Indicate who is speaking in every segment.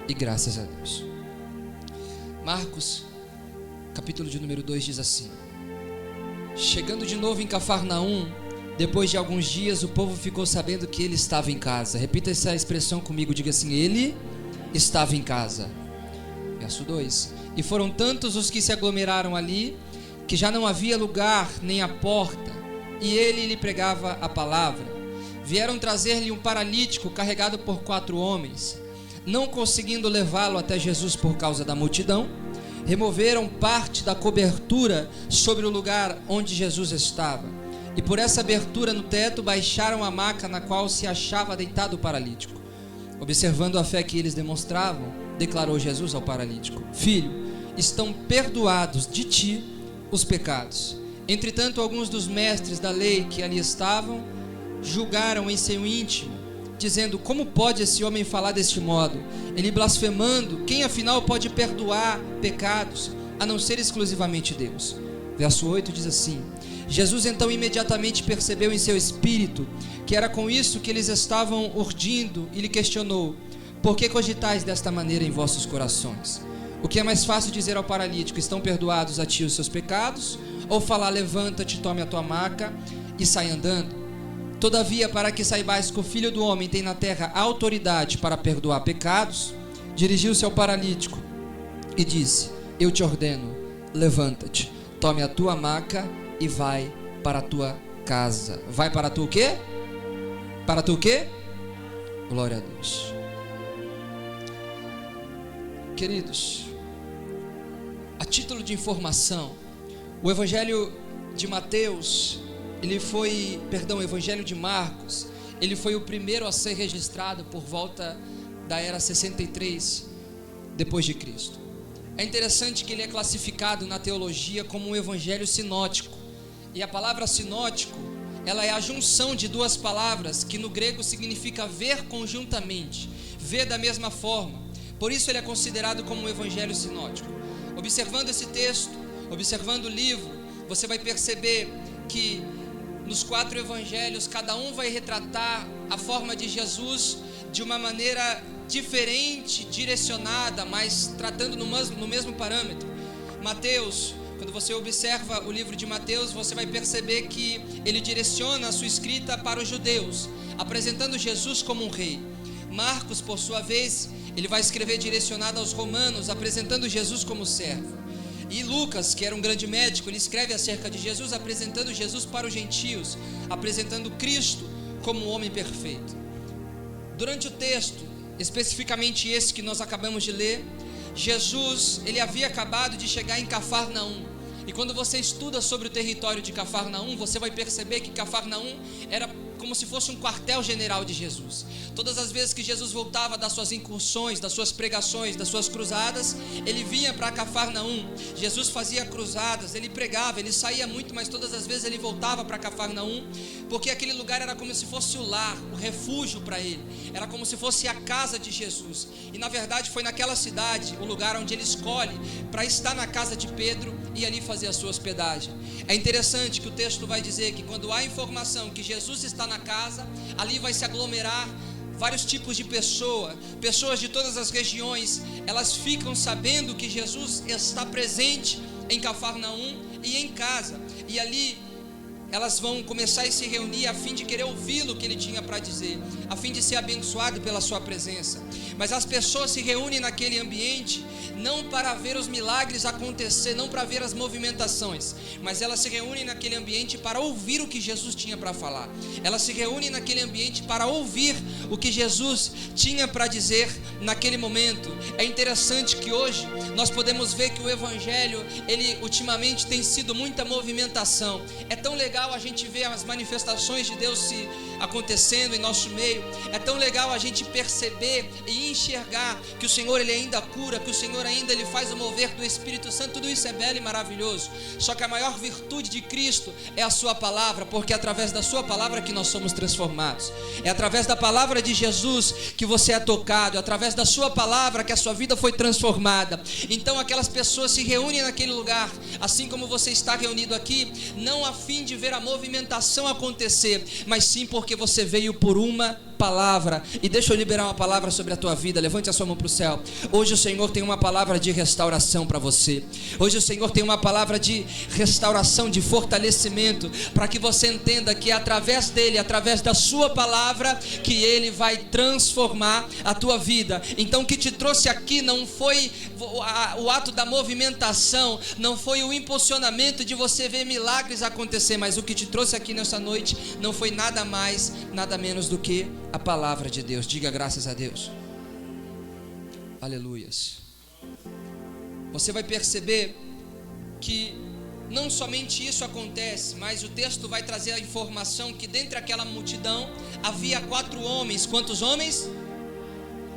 Speaker 1: e graças a Deus. Marcos, capítulo de número 2 diz assim: chegando de novo em Cafarnaum, depois de alguns dias, o povo ficou sabendo que ele estava em casa. Repita essa expressão comigo, diga assim: ele estava em casa. Verso 2: e foram tantos os que se aglomeraram ali, que já não havia lugar nem a porta, e ele lhe pregava a palavra. Vieram trazer-lhe um paralítico carregado por 4 homens. Não conseguindo levá-lo até Jesus por causa da multidão, removeram parte da cobertura sobre o lugar onde Jesus estava, e por essa abertura no teto baixaram a maca na qual se achava deitado o paralítico. Observando a fé que eles demonstravam, declarou Jesus ao paralítico: filho, estão perdoados de ti os pecados. Entretanto, alguns dos mestres da lei que ali estavam julgaram em seu íntimo, dizendo: como pode esse homem falar deste modo? Ele blasfemando, quem afinal pode perdoar pecados, a não ser exclusivamente Deus? Verso 8 diz assim: Jesus então imediatamente percebeu em seu espírito que era com isso que eles estavam urdindo, e lhe questionou: por que cogitais desta maneira em vossos corações? O que é mais fácil dizer ao paralítico: estão perdoados a ti os seus pecados? Ou falar: levanta-te, tome a tua maca e sai andando? Todavia, para que saibais que o Filho do Homem tem na terra autoridade para perdoar pecados, dirigiu-se ao paralítico e disse: eu te ordeno, levanta-te, tome a tua maca e vai para a tua casa. Vai para tu o quê? Para tu o quê? Glória a Deus. Queridos, a título de informação, o Evangelho de Mateus, o Evangelho de Marcos, ele foi o primeiro a ser registrado por volta da era 63 depois de Cristo. É interessante que ele é classificado na teologia como um evangelho sinótico. E a palavra sinótico, ela é a junção de 2 palavras que no grego significa ver conjuntamente, ver da mesma forma. Por isso ele é considerado como um evangelho sinótico. Observando esse texto, observando o livro, você vai perceber que nos 4 evangelhos, cada um vai retratar a forma de Jesus de uma maneira diferente, direcionada, mas tratando no mesmo parâmetro. Mateus, quando você observa o livro de Mateus, você vai perceber que ele direciona a sua escrita para os judeus, apresentando Jesus como um rei. Marcos, por sua vez, ele vai escrever direcionado aos romanos, apresentando Jesus como servo. E Lucas, que era um grande médico, ele escreve acerca de Jesus, apresentando Jesus para os gentios, apresentando Cristo como um homem perfeito. Durante o texto, especificamente esse que nós acabamos de ler, Jesus, ele havia acabado de chegar em Cafarnaum. E quando você estuda sobre o território de Cafarnaum, você vai perceber que Cafarnaum era como se fosse um quartel-general de Jesus. Todas as vezes que Jesus voltava das suas incursões, das suas pregações, das suas cruzadas, ele vinha para Cafarnaum. Jesus fazia cruzadas, ele pregava, ele saía muito, mas todas as vezes ele voltava para Cafarnaum, porque aquele lugar era como se fosse o lar, o refúgio para ele, era como se fosse a casa de Jesus. E na verdade foi naquela cidade o lugar onde ele escolhe para estar na casa de Pedro e ali fazer a sua hospedagem. É interessante que o texto vai dizer que quando há informação que Jesus está na casa, ali vai se aglomerar vários tipos de pessoas de todas as regiões. Elas ficam sabendo que Jesus está presente em Cafarnaum e em casa, e ali elas vão começar a se reunir a fim de querer ouvi-lo, que ele tinha para dizer, a fim de ser abençoado pela sua presença. Mas as pessoas se reúnem naquele ambiente não para ver os milagres acontecer, não para ver as movimentações, mas elas se reúnem naquele ambiente para ouvir o que Jesus tinha para falar. Elas se reúnem naquele ambiente para ouvir o que Jesus tinha para dizer naquele momento. É interessante que hoje nós podemos ver que o Evangelho, ele ultimamente tem sido muita movimentação. É tão legal a gente ver as manifestações de Deus se acontecendo em nosso meio. É tão legal a gente perceber e enxergar que o Senhor, ele ainda cura, que o Senhor ainda ele faz o mover do Espírito Santo. Tudo isso é belo e maravilhoso. Só que a maior virtude de Cristo é a sua palavra, porque é através da sua palavra que nós somos transformados. É através da palavra de Jesus que você é tocado, é através da sua palavra que a sua vida foi transformada. Então aquelas pessoas se reúnem naquele lugar, assim como você está reunido aqui, não a fim de ver a movimentação acontecer, mas sim porque você veio por uma palavra. E deixa eu liberar uma palavra sobre a tua vida. Levante a sua mão para o céu. Hoje o Senhor tem uma palavra de restauração para você. Hoje o Senhor tem uma palavra de restauração, de fortalecimento, para que você entenda que é através dele, através da sua palavra, que ele vai transformar a tua vida. Então o que te trouxe aqui não foi o ato da movimentação, não foi o impulsionamento de você ver milagres acontecer, mas o que te trouxe aqui nessa noite não foi nada mais, nada menos do que a palavra de Deus. Diga graças a Deus. Aleluias. Você vai perceber que não somente isso acontece, mas o texto vai trazer a informação que dentre aquela multidão havia 4 homens. Quantos homens?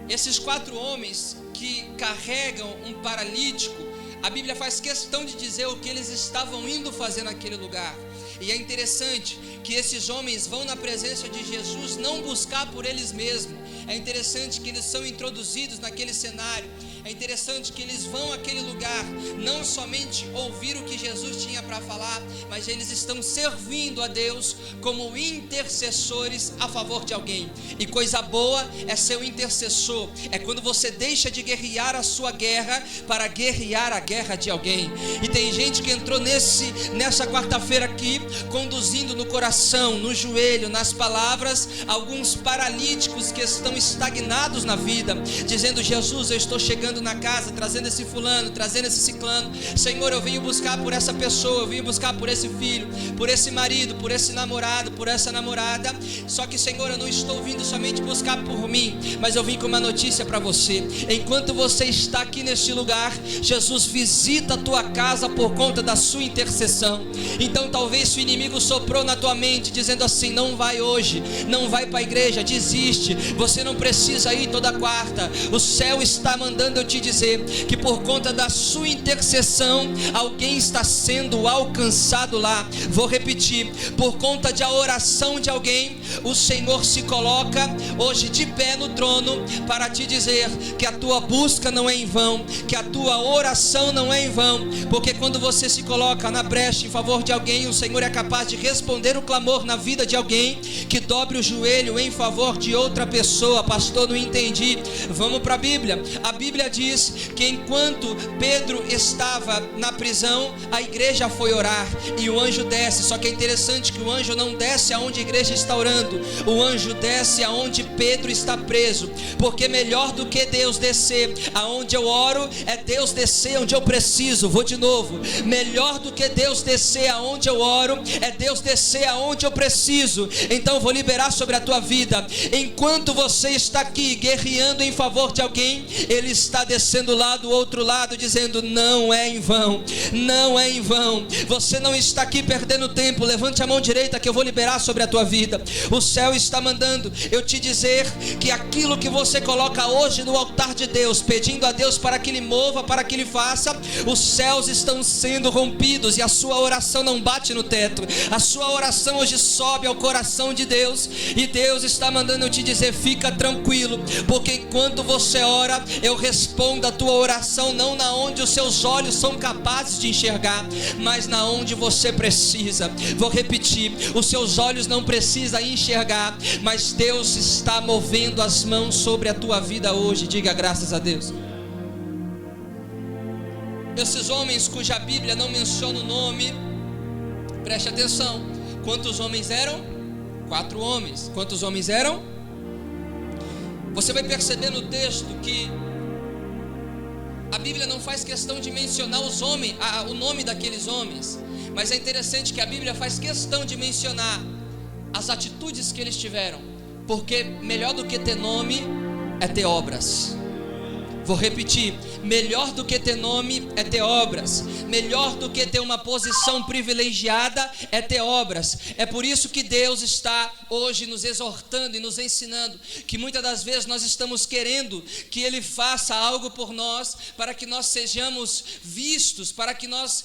Speaker 1: Esses 4 homens que carregam um paralítico, a Bíblia faz questão de dizer o que eles estavam indo fazer naquele lugar. E é interessante que esses homens vão na presença de Jesus não buscar por eles mesmos. É interessante que eles são introduzidos naquele cenário. É interessante que eles vão àquele lugar não somente ouvir o que Jesus tinha para falar, mas eles estão servindo a Deus como intercessores a favor de alguém. E coisa boa é ser um intercessor. É quando você deixa de guerrear a sua guerra para guerrear a guerra de alguém. E tem gente que entrou nessa quarta-feira aqui, conduzindo no coração, no joelho, nas palavras, alguns paralíticos que estão estagnados na vida, dizendo: Jesus, eu estou chegando na casa, trazendo esse fulano, trazendo esse ciclano. Senhor, eu venho buscar por essa pessoa, eu venho buscar por esse filho, por esse marido, por esse namorado, por essa namorada. Só que, Senhor, eu não estou vindo somente buscar por mim, mas eu vim com uma notícia para você. Enquanto você está aqui neste lugar, Jesus visita a tua casa por conta da sua intercessão. Então talvez o inimigo soprou na tua mente, dizendo assim: não vai hoje, não vai para a igreja, desiste, você não precisa ir toda quarta. O céu está mandando eu te dizer que por conta da sua intercessão, alguém está sendo alcançado lá. Vou repetir: por conta da oração de alguém, o Senhor se coloca hoje de pé no trono para te dizer que a tua busca não é em vão, que a tua oração não é em vão, porque quando você se coloca na brecha em favor de alguém, o Senhor é capaz de responder o clamor na vida de alguém que dobre o joelho em favor de outra pessoa. Pastor, não entendi. Vamos para a Bíblia. A Bíblia diz que enquanto Pedro estava na prisão, a igreja foi orar e o anjo desce. Só que é interessante que o anjo não desce aonde a igreja está orando, o anjo desce aonde Pedro está preso, porque melhor do que Deus descer aonde eu oro, é Deus descer onde eu preciso. Vou de novo: melhor do que Deus descer aonde eu oro, é Deus descer aonde eu preciso. Então eu vou liberar sobre a tua vida. Enquanto você está aqui guerreando em favor de alguém, Ele está descendo lá do outro lado, dizendo: não é em vão, não é em vão. Você não está aqui perdendo tempo. Levante a mão direita que eu vou liberar sobre a tua vida. O céu está mandando eu te dizer que aquilo que você coloca hoje no altar de Deus, pedindo a Deus para que Ele mova, para que Ele faça, os céus estão sendo rompidos e a sua oração não bate no teto. A sua oração hoje sobe ao coração de Deus, e Deus está mandando eu te dizer: fica tranquilo, porque enquanto você ora, eu respondo a tua oração não na onde os seus olhos são capazes de enxergar, mas na onde você precisa. Vou repetir: os seus olhos não precisam enxergar, mas Deus está movendo as mãos sobre a tua vida hoje. Diga graças a Deus. Esses homens cuja Bíblia não menciona o nome, preste atenção. Quantos homens eram? 4 homens. Quantos homens eram? Você vai perceber no texto que a Bíblia não faz questão de mencionar os homens, o nome daqueles homens, mas é interessante que a Bíblia faz questão de mencionar as atitudes que eles tiveram, porque melhor do que ter nome é ter obras. Vou repetir: melhor do que ter nome é ter obras. Melhor do que ter uma posição privilegiada é ter obras. É por isso que Deus está hoje nos exortando e nos ensinando que muitas das vezes nós estamos querendo que Ele faça algo por nós, para que nós sejamos vistos, para que nós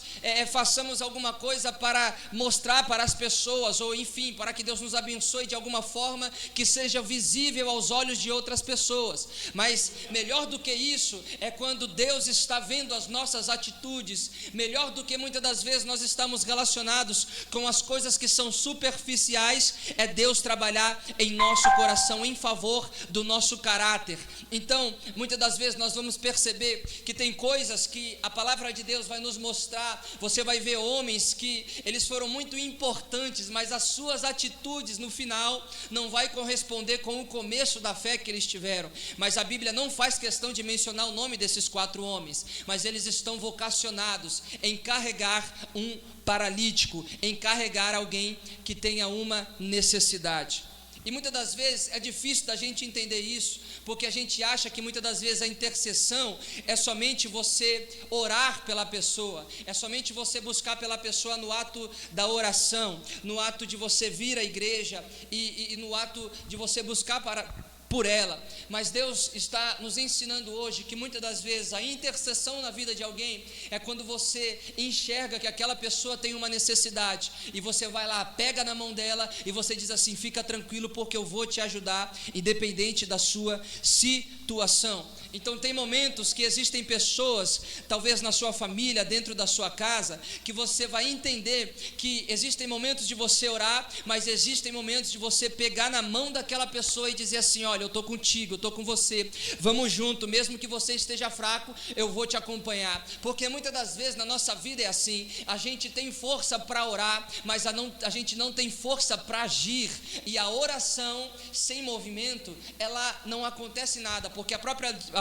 Speaker 1: façamos alguma coisa para mostrar para as pessoas, ou enfim, para que Deus nos abençoe de alguma forma que seja visível aos olhos de outras pessoas. Mas melhor do que isso é quando Deus está vendo as nossas atitudes, melhor do que muitas das vezes nós estamos relacionados com as coisas que são superficiais, é Deus trabalhar em nosso coração, em favor do nosso caráter. Então, muitas das vezes nós vamos perceber que tem coisas que a palavra de Deus vai nos mostrar. Você vai ver homens que eles foram muito importantes, mas as suas atitudes no final não vai corresponder com o começo da fé que eles tiveram. Mas a Bíblia não faz questão de mencionar o nome desses 4 homens, mas eles estão vocacionados em carregar um paralítico, em carregar alguém que tenha uma necessidade. E muitas das vezes é difícil da gente entender isso, porque a gente acha que muitas das vezes a intercessão é somente você orar pela pessoa, é somente você buscar pela pessoa no ato da oração, no ato de você vir à igreja e no ato de você buscar por ela. Mas Deus está nos ensinando hoje que muitas das vezes a intercessão na vida de alguém é quando você enxerga que aquela pessoa tem uma necessidade e você vai lá, pega na mão dela e você diz assim: fica tranquilo, porque eu vou te ajudar, independente da sua situação. Então tem momentos que existem pessoas, talvez na sua família, dentro da sua casa, que você vai entender que existem momentos de você orar, mas existem momentos de você pegar na mão daquela pessoa e dizer assim: olha, eu estou contigo, eu estou com você, vamos junto, mesmo que você esteja fraco, eu vou te acompanhar. Porque muitas das vezes na nossa vida é assim, a gente tem força para orar, mas a gente não tem força para agir, e a oração sem movimento, ela não acontece nada, porque a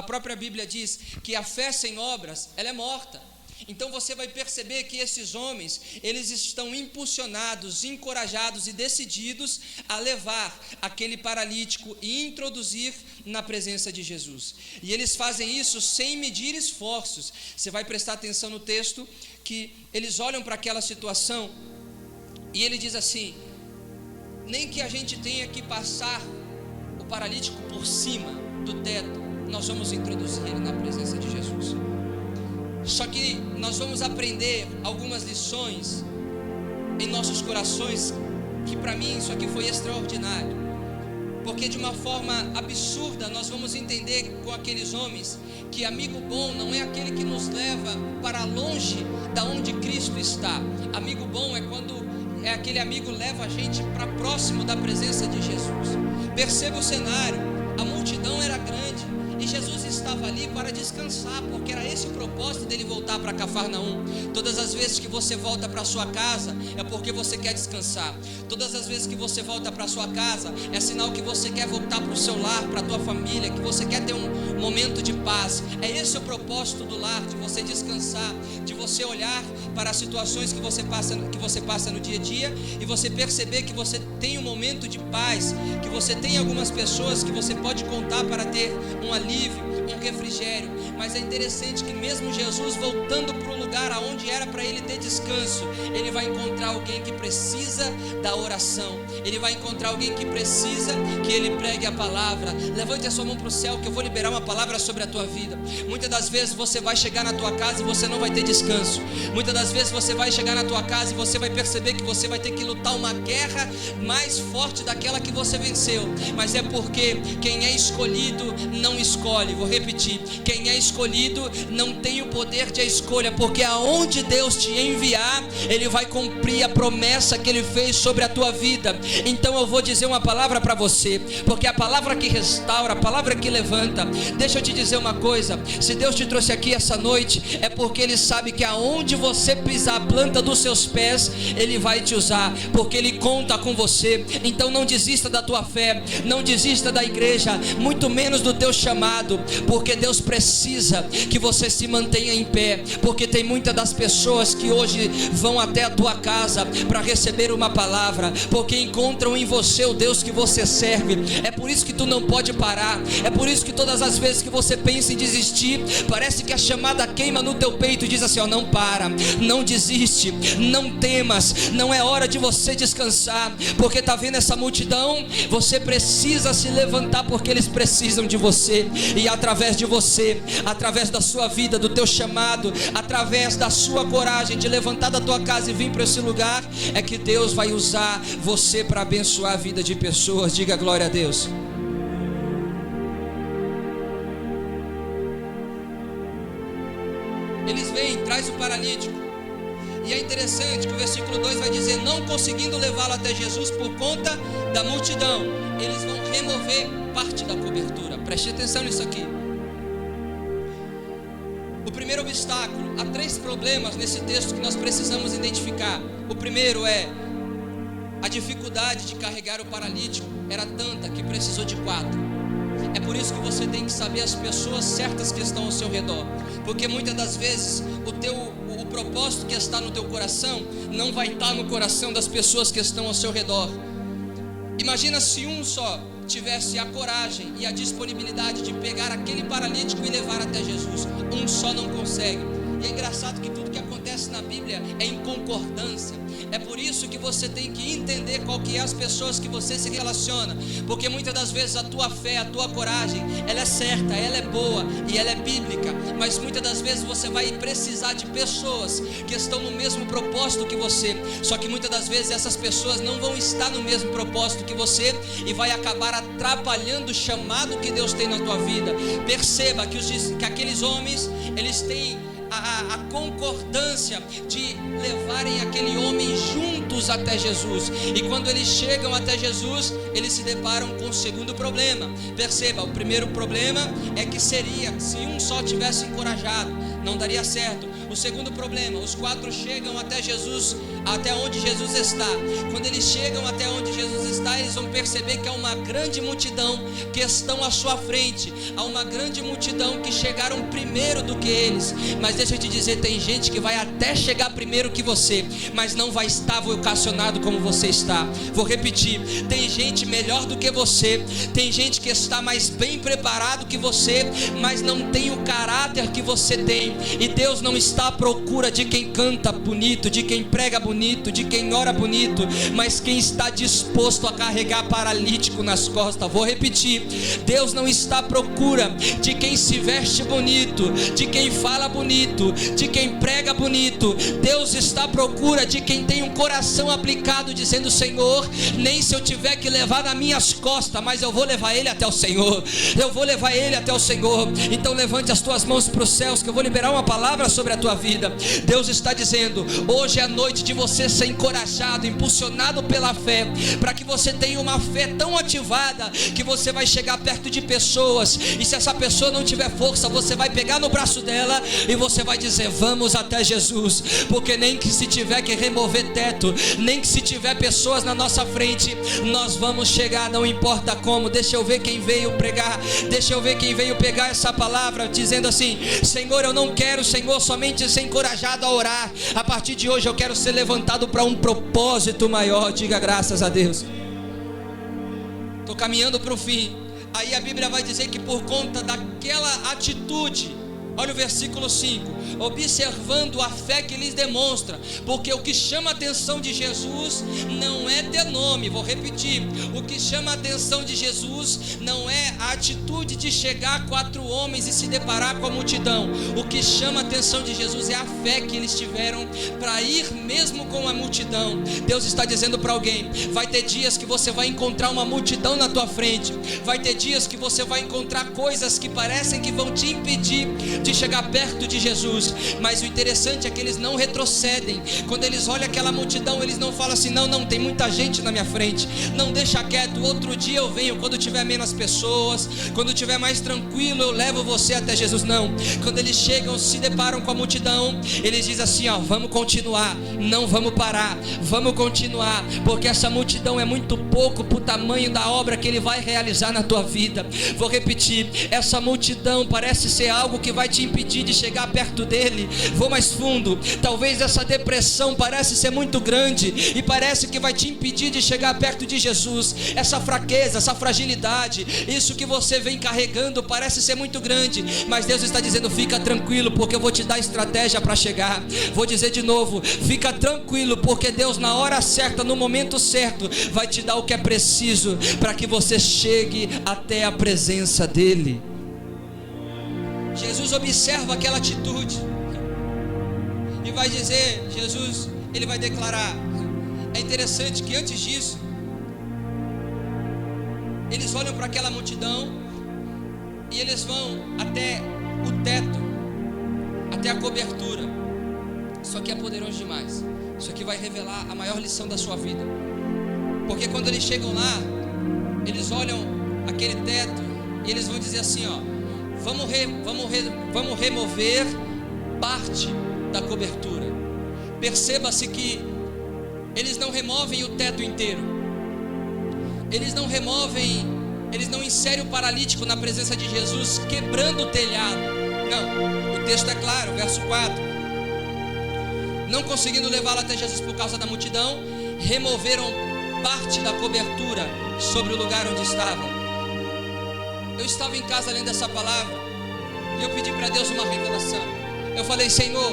Speaker 1: própria Bíblia diz que a fé sem obras, ela é morta. Então você vai perceber que esses homens, eles estão impulsionados, encorajados e decididos a levar aquele paralítico e introduzir na presença de Jesus. E eles fazem isso sem medir esforços. Você vai prestar atenção no texto que eles olham para aquela situação e ele diz assim: nem que a gente tenha que passar o paralítico por cima do teto, nós vamos introduzir ele na presença de Jesus. Só que nós vamos aprender algumas lições em nossos corações, que para mim isso aqui foi extraordinário, porque de uma forma absurda nós vamos entender com aqueles homens que amigo bom não é aquele que nos leva para longe da onde Cristo está. Amigo bom é quando aquele amigo leva a gente para próximo da presença de Jesus. Perceba o cenário, a multidão era grande e Jesus estava ali para descansar, porque era esse o propósito dele voltar para Cafarnaum. Todas as vezes que você volta para sua casa é porque você quer descansar. Todas as vezes que você volta para sua casa é sinal que você quer voltar para o seu lar, para a tua família, que você quer ter um momento de paz. É esse o propósito do lar, de você descansar, de você olhar para as situações que você passa no dia a dia e você perceber que você tem um momento de paz, que você tem algumas pessoas que você pode contar para ter um alívio, um refrigério. Mas é interessante que mesmo Jesus voltando para o lugar aonde era para ele ter descanso, ele vai encontrar alguém que precisa da oração, ele vai encontrar alguém que precisa que ele pregue a palavra. Levante a sua mão para o céu, que eu vou liberar uma palavra sobre a tua vida. Muitas das vezes você vai chegar na tua casa e você não vai ter descanso. Muitas das vezes você vai chegar na tua casa e você vai perceber que você vai ter que lutar uma guerra mais forte daquela que você venceu. Mas é porque quem é escolhido não escolhe. Vou repetir: quem é escolhido não tem o poder de escolha, porque aonde Deus te enviar, Ele vai cumprir a promessa que Ele fez sobre a tua vida. Então eu vou dizer uma palavra para você, porque a palavra que restaura, a palavra que levanta. Deixa eu te dizer uma coisa: se Deus te trouxe aqui essa noite, é porque Ele sabe que aonde você pisar a planta dos seus pés, Ele vai te usar, porque Ele conta com você. Então não desista da tua fé, não desista da igreja, muito menos do teu chamado, porque Deus precisa que você se mantenha em pé, porque tem muitas das pessoas que hoje vão até a tua casa para receber uma palavra, porque encontram em você o Deus que você serve. É por isso que tu não pode parar, é por isso que todas as vezes que você pensa em desistir, parece que a chamada queima no teu peito e diz assim: ó, não para, não desiste, não temas, não é hora de você descansar, porque tá vendo essa multidão? Você precisa se levantar, porque eles precisam de você, e através de você, através da sua vida, do teu chamado, através da sua coragem de levantar da tua casa e vir para esse lugar, é que Deus vai usar você para abençoar a vida de pessoas. Diga glória a Deus. Eles vêm, traz o paralítico. E é interessante que o versículo 2 vai dizer: não conseguindo levá-lo até Jesus por conta da multidão, eles vão remover parte da cobertura. Preste atenção nisso aqui. O primeiro obstáculo, há 3 problemas nesse texto que nós precisamos identificar. O primeiro é a dificuldade de carregar o paralítico, era tanta que precisou de 4. É por isso que você tem que saber as pessoas certas que estão ao seu redor, porque muitas das vezes o propósito que está no teu coração não vai estar no coração das pessoas que estão ao seu redor. Imagina se um só tivesse a coragem e a disponibilidade de pegar aquele paralítico e levar até Jesus. Um só não consegue. E é engraçado que tudo que acontece na Bíblia é em concordância. É por isso que você tem que entender qual que é as pessoas que você se relaciona, porque muitas das vezes a tua fé, a tua coragem, ela é certa, ela é boa e ela é bíblica, mas muitas das vezes você vai precisar de pessoas que estão no mesmo propósito que você, só que muitas das vezes essas pessoas não vão estar no mesmo propósito que você e vai acabar atrapalhando o chamado que Deus tem na tua vida. Perceba que aqueles homens, eles têm a concordância de levarem aquele homem juntos até Jesus. E quando eles chegam até Jesus, eles se deparam com o segundo problema. Perceba, o primeiro problema é que seria, se um só tivesse encorajado, não daria certo. O segundo problema, os 4 chegam até Jesus, até onde Jesus está. Quando eles chegam até onde Jesus está, eles vão perceber que há uma grande multidão que estão à sua frente. Há uma grande multidão que chegaram primeiro do que eles. Mas deixa eu te dizer, tem gente que vai até chegar primeiro que você, mas não vai estar vocacionado como você está. Vou repetir, tem gente melhor do que você, tem gente que está mais bem preparado que você, mas não tem o caráter que você tem. E Deus não está à procura de quem canta bonito, de quem prega bonito, de quem ora bonito, mas quem está disposto a carregar paralítico nas costas. Vou repetir, Deus não está à procura de quem se veste bonito, de quem fala bonito, de quem prega bonito. Deus está à procura de quem tem um coração aplicado, dizendo: Senhor, nem se eu tiver que levar nas minhas costas, mas eu vou levar ele até o Senhor, eu vou levar ele até o Senhor. Então levante as tuas mãos para os céus, que eu vou liberar uma palavra sobre a tua vida. Deus está dizendo: hoje é a noite de você ser encorajado, impulsionado pela fé, para que você tenha uma fé tão ativada que você vai chegar perto de pessoas, e se essa pessoa não tiver força, você vai pegar no braço dela e você vai dizer: vamos até Jesus, porque nem que se tiver que remover teto, nem que se tiver pessoas na nossa frente, nós vamos chegar, não importa como. Deixa eu ver quem veio pregar, deixa eu ver quem veio pegar essa palavra, dizendo assim: Senhor, eu não quero, Senhor, somente ser encorajado a orar. A partir de hoje eu quero ser levantado para um propósito maior. Diga graças a Deus. Estou caminhando para o fim. Aí a Bíblia vai dizer que por conta daquela atitude, olha o versículo 5: observando a fé que lhes demonstra, porque o que chama a atenção de Jesus não é ter nome. Vou repetir, o que chama a atenção de Jesus não é a atitude de chegar a 4 homens e se deparar com a multidão. O que chama a atenção de Jesus é a fé que eles tiveram para ir mesmo com a multidão. Deus está dizendo para alguém: vai ter dias que você vai encontrar uma multidão na tua frente, vai ter dias que você vai encontrar coisas que parecem que vão te impedir de chegar perto de Jesus, mas o interessante é que eles não retrocedem. Quando eles olham aquela multidão, eles não falam assim: não, tem muita gente na minha frente, não, deixa quieto, outro dia eu venho, quando tiver menos pessoas, quando tiver mais tranquilo, eu levo você até Jesus. Não, quando eles chegam, se deparam com a multidão, eles dizem assim: ó, vamos continuar, não vamos parar, vamos continuar, porque essa multidão é muito pouco para o tamanho da obra que ele vai realizar na tua vida. Vou repetir, essa multidão parece ser algo que vai te impedir de chegar perto dele. Vou mais fundo, talvez essa depressão parece ser muito grande e parece que vai te impedir de chegar perto de Jesus. Essa fraqueza, essa fragilidade, isso que você vem carregando parece ser muito grande, mas Deus está dizendo: fica tranquilo, porque eu vou te dar estratégia para chegar. Vou dizer de novo, fica tranquilo, porque Deus na hora certa, no momento certo, vai te dar o que é preciso para que você chegue até a presença dele. Jesus observa aquela atitude e vai dizer, Jesus, ele vai declarar. É interessante que antes disso, eles olham para aquela multidão e eles vão até até a cobertura. Isso aqui é poderoso demais. Isso aqui vai revelar a maior lição da sua vida. Porque quando eles chegam lá, eles olham aquele teto e eles vão dizer assim, ó: vamos remover parte da cobertura. Perceba-se que eles não removem o teto inteiro. Eles não inserem o paralítico na presença de Jesus quebrando o telhado. Não, o texto é claro, verso 4. Não conseguindo levá-lo até Jesus por causa da multidão, removeram parte da cobertura sobre o lugar onde estavam. Eu estava em casa lendo essa palavra e eu pedi para Deus uma revelação. Eu falei: Senhor,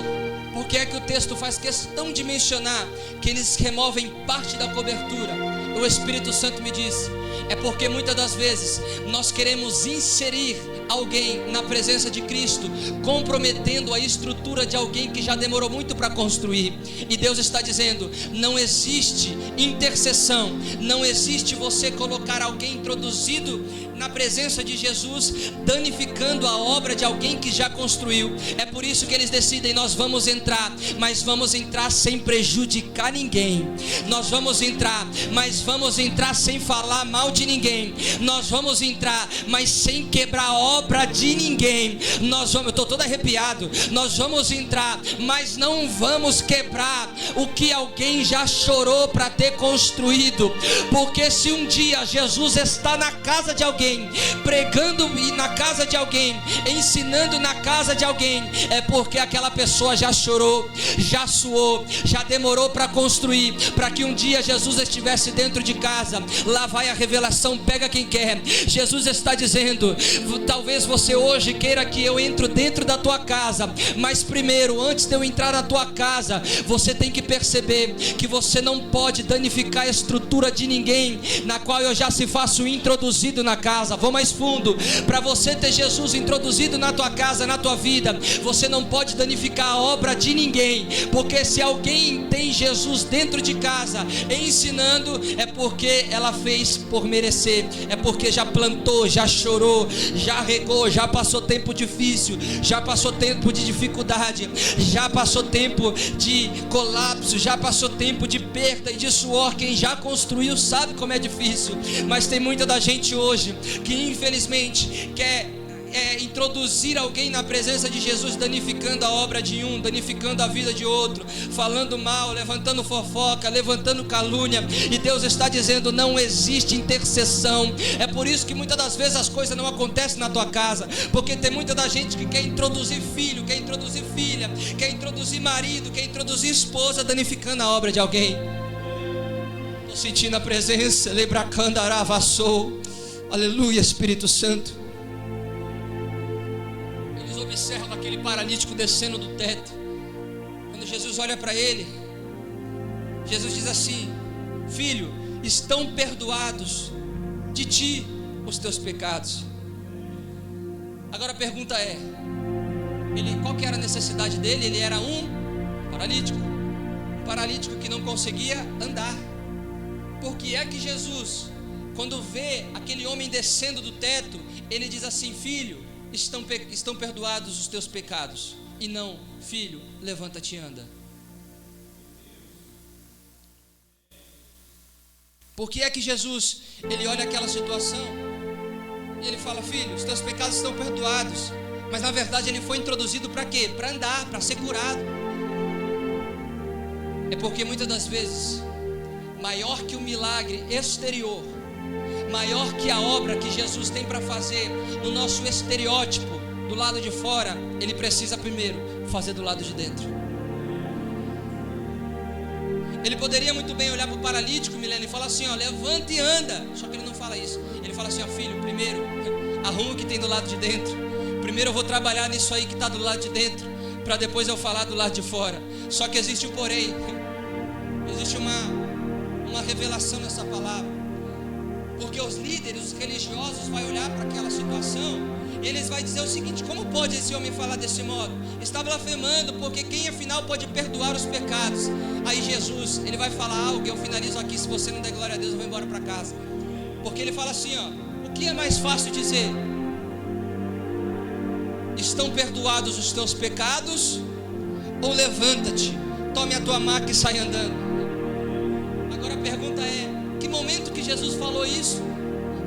Speaker 1: por que é que o texto faz questão de mencionar que eles removem parte da cobertura? O Espírito Santo me disse: é porque muitas das vezes nós queremos inserir alguém na presença de Cristo, comprometendo a estrutura de alguém que já demorou muito para construir. E Deus está dizendo: não existe intercessão, não existe você colocar alguém introduzido na presença de Jesus, danificando a obra de alguém que já construiu. É por isso que eles decidem: nós vamos entrar, mas vamos entrar sem prejudicar ninguém. Nós vamos entrar, mas vamos entrar sem falar mal de ninguém. Nós vamos entrar, mas sem quebrar a obra de ninguém. Eu estou todo arrepiado. Nós vamos entrar, mas não vamos quebrar o que alguém já chorou para ter construído. Porque se um dia Jesus está na casa de alguém, pregando na casa de alguém, ensinando na casa de alguém, é porque aquela pessoa já chorou, já suou, já demorou para construir, para que um dia Jesus estivesse dentro de casa. Lá vai a revelação, pega quem quer. Jesus está dizendo: talvez você hoje queira que eu entre dentro da tua casa, mas primeiro, antes de eu entrar na tua casa, você tem que perceber que você não pode danificar a estrutura de ninguém na qual eu já se faço introduzido na casa. Vou mais fundo: para você ter Jesus introduzido na tua casa, na tua vida, você não pode danificar a obra de ninguém, porque se alguém tem Jesus dentro de casa ensinando, é porque ela fez por merecer, é porque já plantou, já chorou, já regou, já passou tempo difícil, já passou tempo de dificuldade, já passou tempo de colapso, já passou tempo de perda e de suor. Quem já construiu sabe como é difícil. Mas tem muita da gente hoje que infelizmente quer introduzir alguém na presença de Jesus, danificando a obra de um, danificando a vida de outro, falando mal, levantando fofoca, levantando calúnia. E Deus está dizendo: não existe intercessão. É por isso que muitas das vezes as coisas não acontecem na tua casa, porque tem muita da gente que quer introduzir filho, quer introduzir filha, quer introduzir marido, quer introduzir esposa, danificando a obra de alguém. Estou sentindo a presença. Lebracandaravassou. Aleluia, Espírito Santo. Observa aquele paralítico descendo do teto. Quando Jesus olha para ele, Jesus diz assim: filho, estão perdoados de ti os teus pecados. Agora a pergunta é: qual que era a necessidade dele? Ele era um paralítico que não conseguia andar. Por que é que Jesus, quando vê aquele homem descendo do teto, ele diz assim: filho, estão perdoados os teus pecados? E não: filho, levanta-te e anda. Por que é que Jesus, ele olha aquela situação e ele fala: filho, os teus pecados estão perdoados? Mas na verdade ele foi introduzido para quê? Para andar, para ser curado. É porque muitas das vezes, maior que o milagre exterior, maior que a obra que Jesus tem para fazer no nosso estereótipo do lado de fora, ele precisa primeiro fazer do lado de dentro. Ele poderia muito bem olhar para o paralítico, Milena, e falar assim: ó, levanta e anda. Só que ele não fala isso. Ele fala assim: ó, filho, primeiro arruma o que tem do lado de dentro. Primeiro eu vou trabalhar nisso aí que está do lado de dentro, para depois eu falar do lado de fora. Só que existe um porém. Existe uma revelação nessa palavra. Porque os líderes, os religiosos, vão olhar para aquela situação e eles vão dizer o seguinte: como pode esse homem falar desse modo? Está blasfemando, porque quem afinal pode perdoar os pecados? Aí Jesus, ele vai falar algo, e eu finalizo aqui: se você não der glória a Deus, eu vou embora para casa. Porque ele fala assim, ó: o que é mais fácil dizer? Estão perdoados os teus pecados? Ou levanta-te, tome a tua maca e sai andando? Agora a pergunta é: que momento que Jesus falou isso?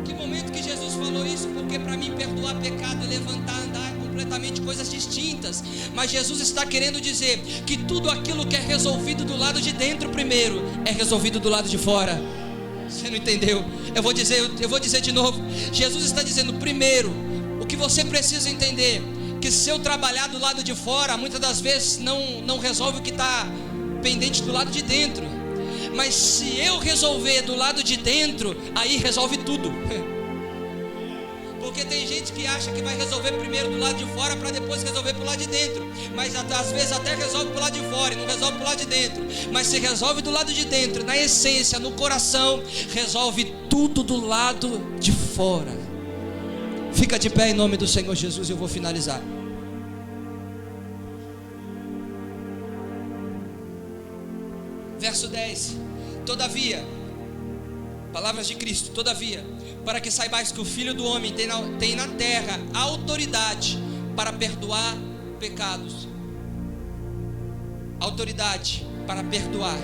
Speaker 1: Que momento que Jesus falou isso? Porque para mim perdoar pecado e levantar, andar é completamente coisas distintas. Mas Jesus está querendo dizer que tudo aquilo que é resolvido do lado de dentro primeiro é resolvido do lado de fora. Você não entendeu? Eu vou dizer de novo. Jesus está dizendo: primeiro, o que você precisa entender, que se eu trabalhar do lado de fora, muitas das vezes não resolve o que está pendente do lado de dentro. Mas se eu resolver do lado de dentro, aí resolve tudo. Porque tem gente que acha que vai resolver primeiro do lado de fora para depois resolver pro lado de dentro. Mas às vezes até resolve pro lado de fora e não resolve pro lado de dentro. Mas se resolve do lado de dentro, na essência, no coração, resolve tudo do lado de fora. Fica de pé em nome do Senhor Jesus e eu vou finalizar. Verso 10. Todavia, palavras de Cristo, todavia, para que saibais que o Filho do Homem tem na terra autoridade para perdoar pecados. Autoridade para perdoar.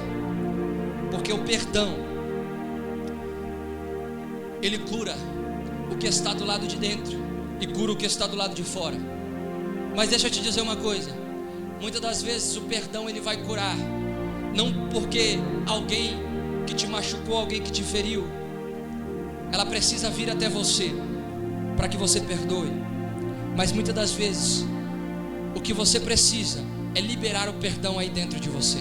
Speaker 1: Porque o perdão, ele cura o que está do lado de dentro e cura o que está do lado de fora. Mas deixa eu te dizer uma coisa: muitas das vezes o perdão ele vai curar, não porque alguém que te machucou, alguém que te feriu, ela precisa vir até você para que você perdoe. Mas muitas das vezes o que você precisa é liberar o perdão aí dentro de você.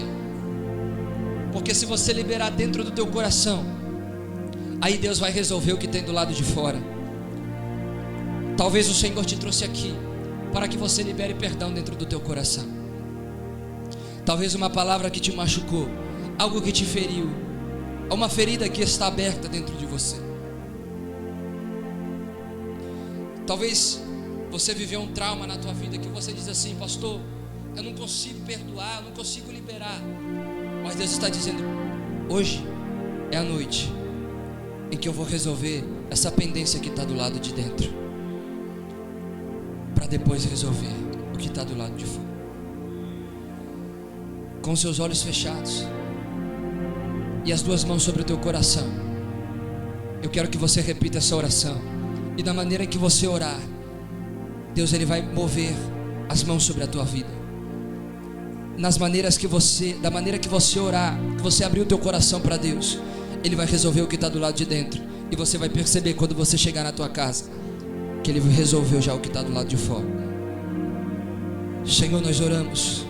Speaker 1: Porque se você liberar dentro do teu coração, aí Deus vai resolver o que tem do lado de fora. Talvez o Senhor te trouxe aqui para que você libere perdão dentro do teu coração. Talvez uma palavra que te machucou, algo que te feriu, uma ferida que está aberta dentro de você. Talvez você viveu um trauma na tua vida que você diz assim: pastor, eu não consigo perdoar, eu não consigo liberar. Mas Deus está dizendo: hoje é a noite em que eu vou resolver essa pendência que está do lado de dentro, para depois resolver o que está do lado de fora. Com seus olhos fechados e as duas mãos sobre o teu coração, eu quero que você repita essa oração. E da maneira que você orar, Deus ele vai mover as mãos sobre a tua vida. Da maneira que você orar, que você abrir o teu coração para Deus, Ele vai resolver o que está do lado de dentro. E você vai perceber quando você chegar na tua casa que Ele resolveu já o que está do lado de fora. Senhor, nós oramos,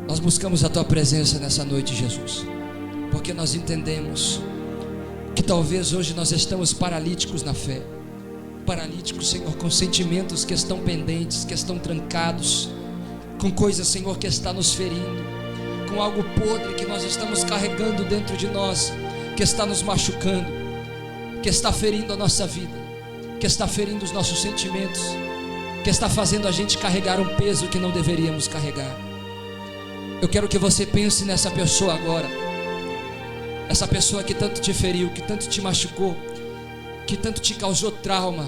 Speaker 1: nós buscamos a tua presença nessa noite, Jesus, porque nós entendemos que talvez hoje nós estamos paralíticos na fé. Paralíticos, Senhor, com sentimentos que estão pendentes, que estão trancados, com coisas, Senhor, que está nos ferindo, com algo podre que nós estamos carregando dentro de nós, que está nos machucando, que está ferindo a nossa vida, que está ferindo os nossos sentimentos, que está fazendo a gente carregar um peso que não deveríamos carregar. Eu quero que você pense nessa pessoa agora, essa pessoa que tanto te feriu, que tanto te machucou, que tanto te causou trauma.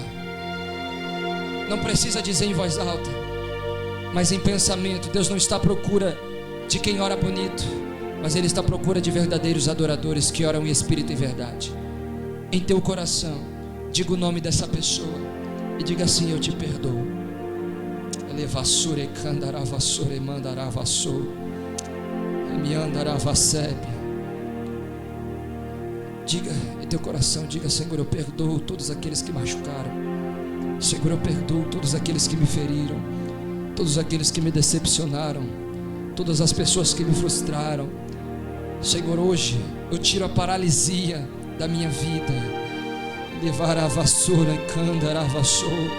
Speaker 1: Não precisa dizer em voz alta, mas em pensamento. Deus não está à procura de quem ora bonito, mas Ele está à procura de verdadeiros adoradores que oram em espírito e verdade. Em teu coração, diga o nome dessa pessoa e diga assim: eu te perdoo. Elevassure candaravassure mandaravassou emiandaravasebe. Diga em teu coração, diga: Senhor, eu perdoo todos aqueles que machucaram. Senhor, eu perdoo todos aqueles que me feriram, todos aqueles que me decepcionaram, todas as pessoas que me frustraram. Senhor, hoje eu tiro a paralisia da minha vida. Levar a vassoura e candar a vassoura.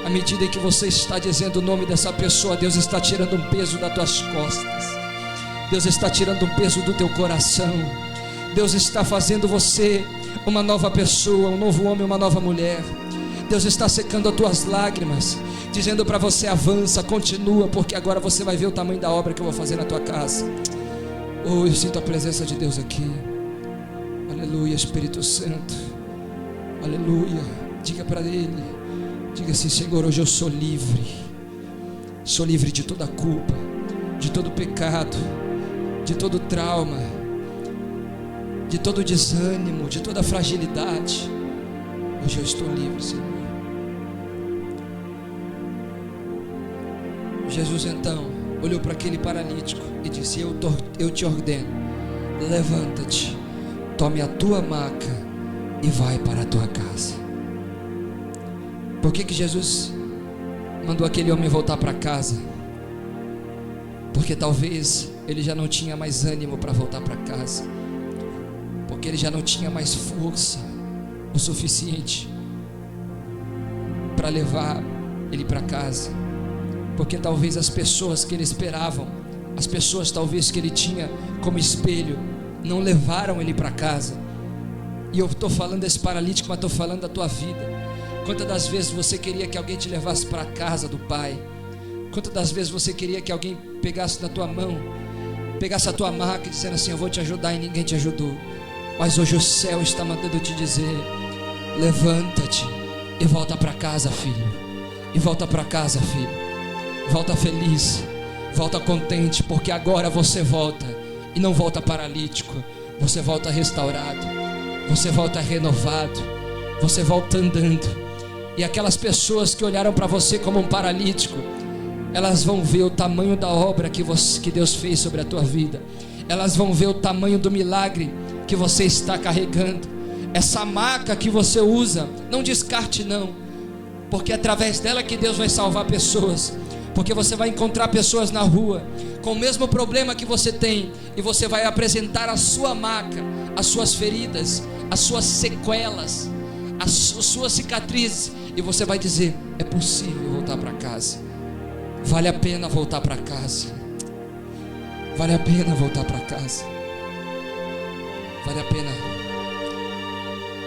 Speaker 1: À medida em que você está dizendo o nome dessa pessoa, Deus está tirando um peso das tuas costas, Deus está tirando um peso do teu coração. Deus está fazendo você uma nova pessoa, um novo homem, uma nova mulher. Deus está secando as tuas lágrimas, dizendo para você: avança, continua, porque agora você vai ver o tamanho da obra que eu vou fazer na tua casa. Oh, eu sinto a presença de Deus aqui. Aleluia, Espírito Santo. Aleluia. Diga para Ele, diga assim: Senhor, hoje eu sou livre. Sou livre de toda culpa, de todo pecado, de todo trauma, de todo desânimo, de toda fragilidade. Hoje eu estou livre, Senhor. Jesus então olhou para aquele paralítico e disse: eu te ordeno, levanta-te, tome a tua maca e vai para a tua casa. Por que Jesus mandou aquele homem voltar para casa? Porque talvez ele já não tinha mais ânimo para voltar para casa, porque ele já não tinha mais força o suficiente para levar ele para casa, porque talvez as pessoas que ele esperavam, as pessoas talvez que ele tinha como espelho, não levaram ele para casa. E eu estou falando desse paralítico, mas estou falando da tua vida. Quantas das vezes você queria que alguém te levasse para a casa do Pai? Quantas das vezes você queria que alguém pegasse na tua mão, pegasse a tua maca, dizendo assim: eu vou te ajudar, e ninguém te ajudou? Mas hoje o céu está mandando te dizer: levanta-te e volta para casa, filho. E volta para casa, filho. Volta feliz, volta contente, porque agora você volta, e não volta paralítico, você volta restaurado, você volta renovado, você volta andando. E aquelas pessoas que olharam para você como um paralítico, elas vão ver o tamanho da obra que Deus fez sobre a tua vida. Elas vão ver o tamanho do milagre que você está carregando. Essa maca que você usa, não descarte não, porque é através dela que Deus vai salvar pessoas. Porque você vai encontrar pessoas na rua com o mesmo problema que você tem, e você vai apresentar a sua maca, as suas feridas, as suas sequelas, as suas cicatrizes, e você vai dizer: é possível voltar para casa. Vale a pena voltar para casa. Vale a pena voltar para casa. Vale a pena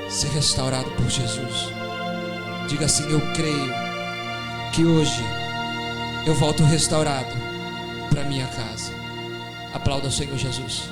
Speaker 1: ser restaurado por Jesus. Diga assim: eu creio que hoje eu volto restaurado para minha casa. Aplauda o Senhor Jesus.